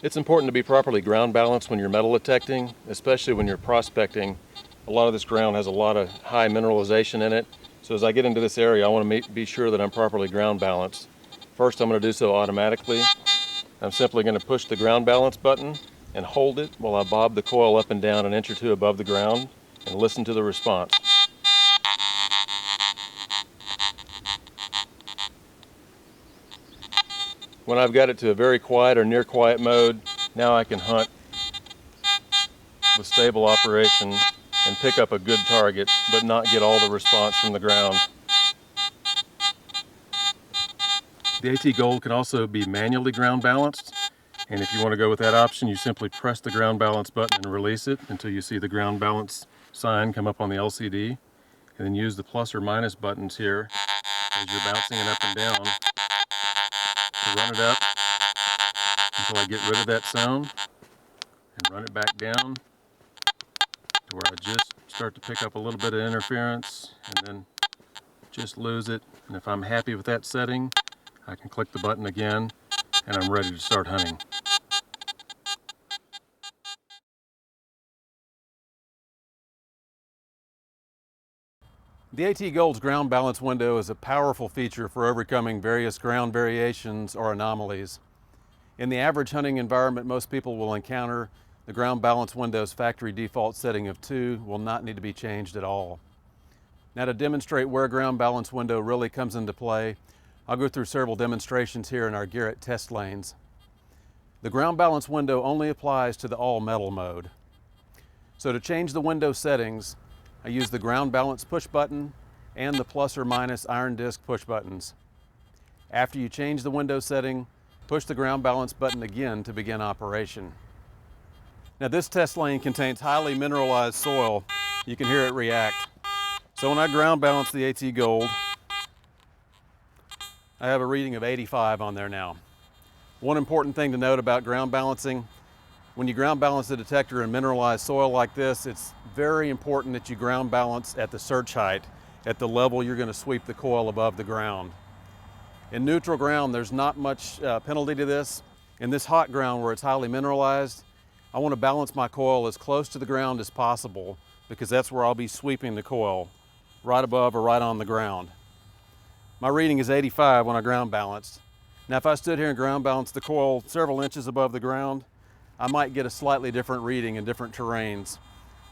It's important to be properly ground balanced when you're metal detecting, especially when you're prospecting. A lot of this ground has a lot of high mineralization in it. So as I get into this area, I want to be sure that I'm properly ground balanced. First, I'm going to do so automatically. I'm simply going to push the ground balance button and hold it while I bob the coil up and down an inch or two above the ground and listen to the response. When I've got it to a very quiet or near quiet mode, now I can hunt with stable operation and pick up a good target, but not get all the response from the ground. The AT Gold can also be manually ground balanced, and if you want to go with that option, you simply press the ground balance button and release it until you see the ground balance sign come up on the LCD, and then use the plus or minus buttons here as you're bouncing it up and down to run it up until I get rid of that sound, and run it back down to where I just start to pick up a little bit of interference and then just lose it. And if I'm happy with that setting, I can click the button again and I'm ready to start hunting. The AT Gold's ground balance window is a powerful feature for overcoming various ground variations or anomalies. In the average hunting environment most people will encounter, the ground balance window's factory default setting of 2 will not need to be changed at all. Now, to demonstrate where ground balance window really comes into play, I'll go through several demonstrations here in our Garrett test lanes. The ground balance window only applies to the all metal mode. So to change the window settings, I use the ground balance push button and the plus or minus iron disc push buttons. After you change the window setting, push the ground balance button again to begin operation. Now, this test lane contains highly mineralized soil. You can hear it react. So when I ground balance the AT Gold, I have a reading of 85 on there now. One important thing to note about ground balancing, when you ground balance the detector in mineralized soil like this, it's very important that you ground balance at the search height, at the level you're going to sweep the coil above the ground. In neutral ground, there's not much penalty to this. In this hot ground where it's highly mineralized, I want to balance my coil as close to the ground as possible because that's where I'll be sweeping the coil, right above or right on the ground. My reading is 85 when I ground balanced. Now, if I stood here and ground balanced the coil several inches above the ground, I might get a slightly different reading in different terrains.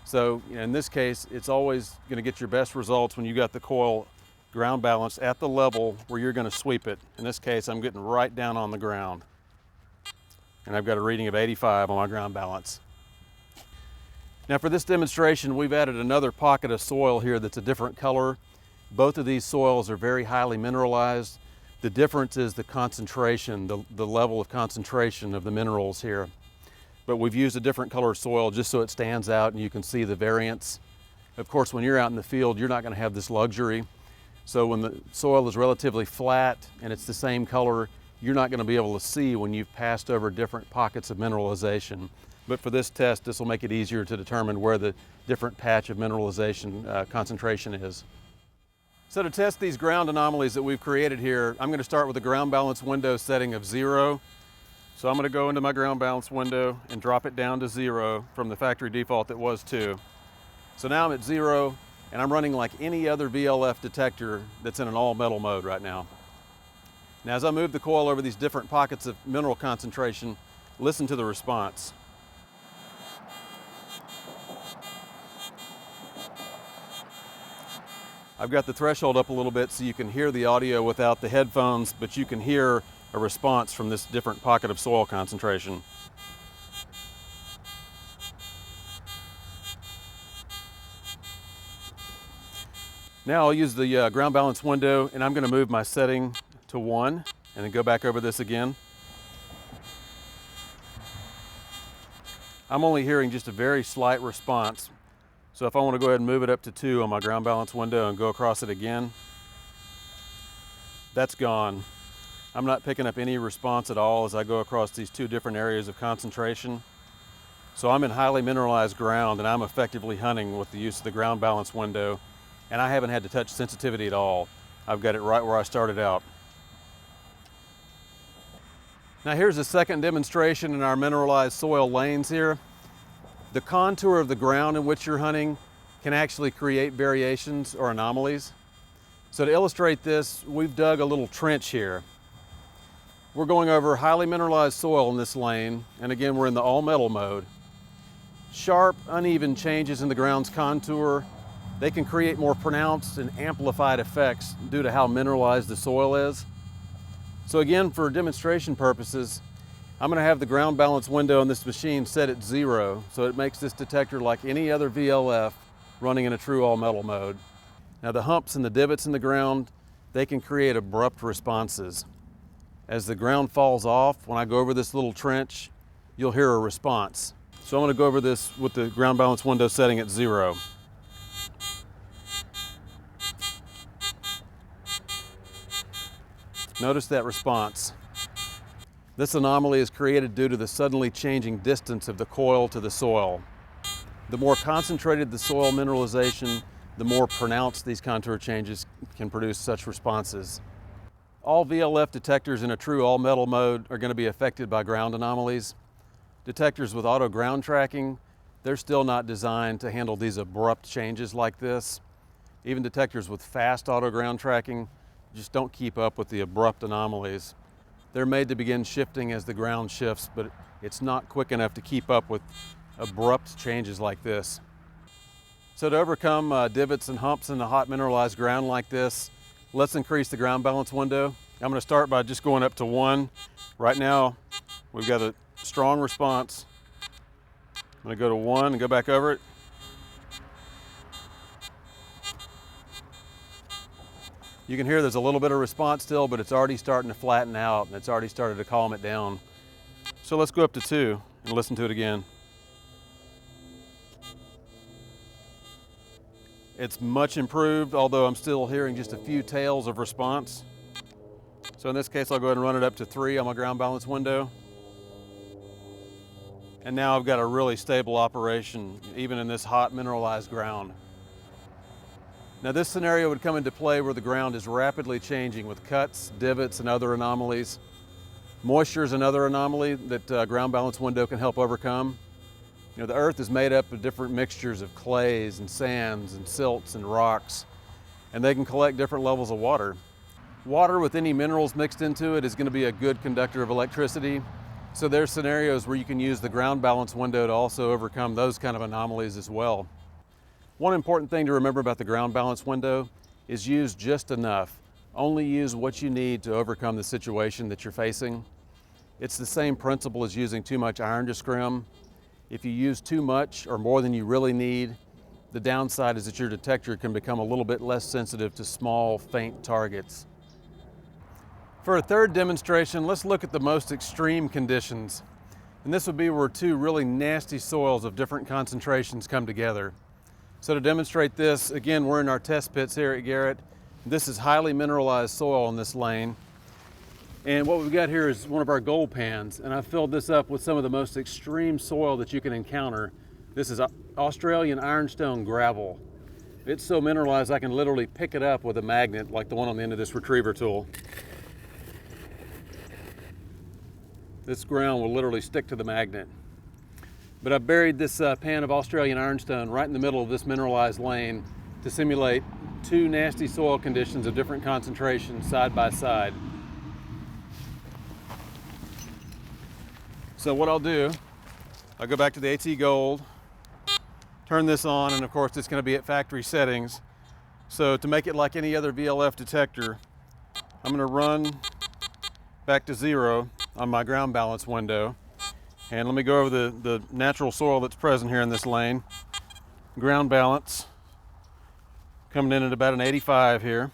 So in this case, it's always going to get your best results when you got the coil ground balanced at the level where you're going to sweep it. In this case, I'm getting right down on the ground. And I've got a reading of 85 on my ground balance. Now, for this demonstration, we've added another pocket of soil here that's a different color. Both of these soils are very highly mineralized. The difference is the concentration, the level of concentration of the minerals here. But we've used a different color soil just so it stands out and you can see the variance. Of course, when you're out in the field, you're not going to have this luxury. So when the soil is relatively flat and it's the same color, you're not going to be able to see when you've passed over different pockets of mineralization. But for this test, this will make it easier to determine where the different patch of mineralization concentration is. So to test these ground anomalies that we've created here, I'm going to start with a ground balance window setting of 0. So I'm going to go into my ground balance window and drop it down to 0 from the factory default that was 2. So now I'm at 0 and I'm running like any other VLF detector that's in an all metal mode right now. Now, as I move the coil over these different pockets of mineral concentration, listen to the response. I've got the threshold up a little bit so you can hear the audio without the headphones, but you can hear a response from this different pocket of soil concentration. Now I'll use the ground balance window and I'm going to move my setting to 1 and then go back over this again. I'm only hearing just a very slight response. So if I want to go ahead and move it up to 2 on my ground balance window and go across it again, that's gone. I'm not picking up any response at all as I go across these 2 different areas of concentration. So I'm in highly mineralized ground and I'm effectively hunting with the use of the ground balance window, and I haven't had to touch sensitivity at all. I've got it right where I started out. Now here's a second demonstration in our mineralized soil lanes here. The contour of the ground in which you're hunting can actually create variations or anomalies. So to illustrate this, we've dug a little trench here. We're going over highly mineralized soil in this lane, and again, we're in the all metal mode. Sharp, uneven changes in the ground's contour, they can create more pronounced and amplified effects due to how mineralized the soil is. So again, for demonstration purposes, I'm going to have the ground balance window on this machine set at 0, so it makes this detector like any other VLF running in a true all metal mode. Now the humps and the divots in the ground, they can create abrupt responses. As the ground falls off, when I go over this little trench, you'll hear a response. So I'm going to go over this with the ground balance window setting at 0. Notice that response. This anomaly is created due to the suddenly changing distance of the coil to the soil. The more concentrated the soil mineralization, the more pronounced these contour changes can produce such responses. All VLF detectors in a true all metal mode are going to be affected by ground anomalies. Detectors with auto ground tracking, they're still not designed to handle these abrupt changes like this. Even detectors with fast auto ground tracking just don't keep up with the abrupt anomalies. They're made to begin shifting as the ground shifts, but it's not quick enough to keep up with abrupt changes like this. So to overcome divots and humps in the hot mineralized ground like this, let's increase the ground balance window. I'm going to start by just going up to 1. Right now, we've got a strong response. I'm going to go to 1 and go back over it. You can hear there's a little bit of response still, but it's already starting to flatten out and it's already started to calm it down. So let's go up to 2 and listen to it again. It's much improved, although I'm still hearing just a few tails of response. So in this case, I'll go ahead and run it up to 3 on my ground balance window. And now I've got a really stable operation, even in this hot mineralized ground. Now this scenario would come into play where the ground is rapidly changing with cuts, divots, and other anomalies. Moisture is another anomaly that ground balance window can help overcome. You know, the earth is made up of different mixtures of clays and sands and silts and rocks, and they can collect different levels of water. Water with any minerals mixed into it is going to be a good conductor of electricity. So there's scenarios where you can use the ground balance window to also overcome those kind of anomalies as well. One important thing to remember about the ground balance window is use just enough. Only use what you need to overcome the situation that you're facing. It's the same principle as using too much iron to scrim. If you use too much or more than you really need, the downside is that your detector can become a little bit less sensitive to small, faint targets. For a third demonstration, let's look at the most extreme conditions. And this would be where 2 really nasty soils of different concentrations come together. So to demonstrate this, again, we're in our test pits here at Garrett. This is highly mineralized soil in this lane. And what we've got here is one of our gold pans, and I've filled this up with some of the most extreme soil that you can encounter. This is Australian ironstone gravel. It's so mineralized I can literally pick it up with a magnet like the one on the end of this retriever tool. This ground will literally stick to the magnet. But I've buried this pan of Australian ironstone right in the middle of this mineralized lane to simulate 2 nasty soil conditions of different concentrations side by side. So what I'll do, I'll go back to the AT Gold, turn this on, and of course it's going to be at factory settings. So to make it like any other VLF detector, I'm going to run back to 0 on my ground balance window. And let me go over the natural soil that's present here in this lane. Ground balance coming in at about an 85 here.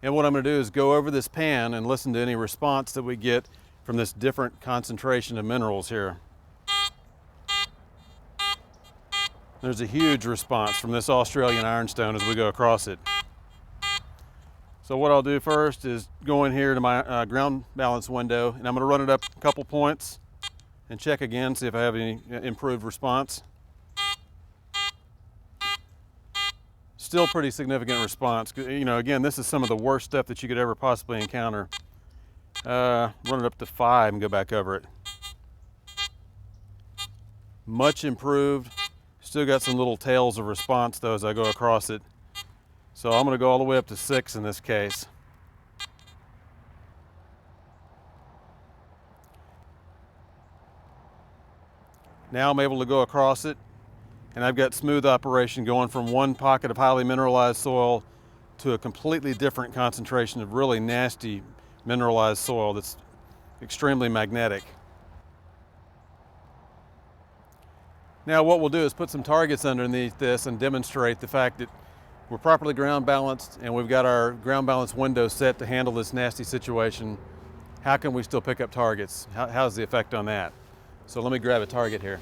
And what I'm going to do is go over this pan and listen to any response that we get from this different concentration of minerals here. There's a huge response from this Australian ironstone as we go across it. So what I'll do first is go in here to my ground balance window, and I'm going to run it up a couple points and check again, see if I have any improved response. Still pretty significant response. You know, again, this is some of the worst stuff that you could ever possibly encounter. Run it up to 5 and go back over it. Much improved. Still got some little tails of response though as I go across it. So I'm going to go all the way up to 6 in this case. Now I'm able to go across it, and I've got smooth operation going from one pocket of highly mineralized soil to a completely different concentration of really nasty mineralized soil that's extremely magnetic. Now what we'll do is put some targets underneath this and demonstrate the fact that we're properly ground balanced and we've got our ground balance window set to handle this nasty situation. How can we still pick up targets? How's the effect on that? So let me grab a target here.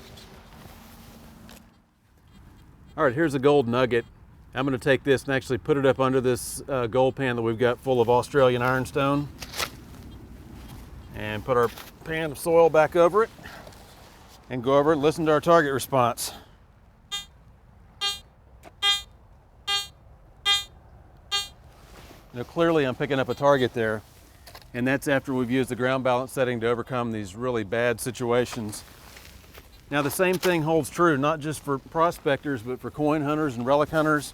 All right, here's a gold nugget. I'm going to take this and actually put it up under this gold pan that we've got full of Australian ironstone. And put our pan of soil back over it and go over it and listen to our target response. Now clearly I'm picking up a target there, and that's after we've used the ground balance setting to overcome these really bad situations. Now the same thing holds true, not just for prospectors, but for coin hunters and relic hunters.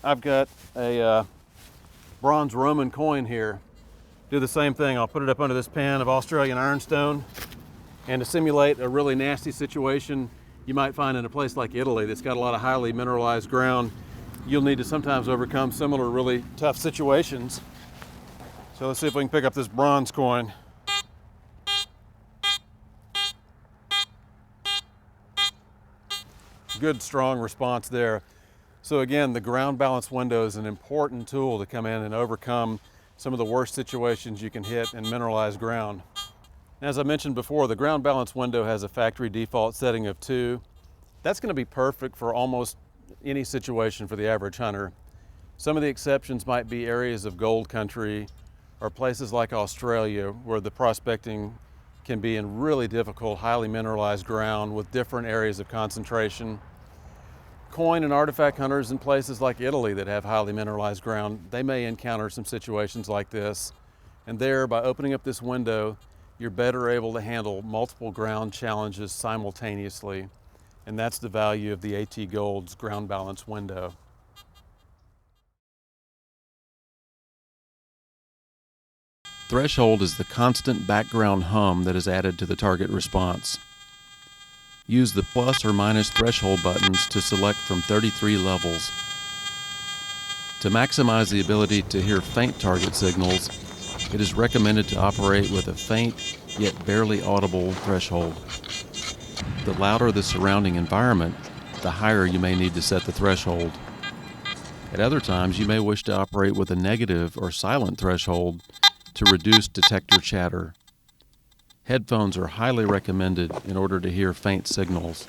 I've got a bronze Roman coin here. Do the same thing. I'll put it up under this pan of Australian ironstone, and to simulate a really nasty situation you might find in a place like Italy that's got a lot of highly mineralized ground, you'll need to sometimes overcome similar really tough situations. So let's see if we can pick up this bronze coin. Good strong response there. So again, the ground balance window is an important tool to come in and overcome some of the worst situations you can hit in mineralized ground. As I mentioned before, the ground balance window has a factory default setting of 2. That's going to be perfect for almost any situation for the average hunter. Some of the exceptions might be areas of gold country or places like Australia where the prospecting can be in really difficult, highly mineralized ground with different areas of concentration. Coin and artifact hunters in places like Italy that have highly mineralized ground, they may encounter some situations like this. And there, by opening up this window, you're better able to handle multiple ground challenges simultaneously. And that's the value of the AT Gold's ground balance window. Threshold is the constant background hum that is added to the target response. Use the plus or minus threshold buttons to select from 33 levels. To maximize the ability to hear faint target signals, it is recommended to operate with a faint yet barely audible threshold. The louder the surrounding environment, the higher you may need to set the threshold. At other times, you may wish to operate with a negative or silent threshold to reduce detector chatter. Headphones are highly recommended in order to hear faint signals.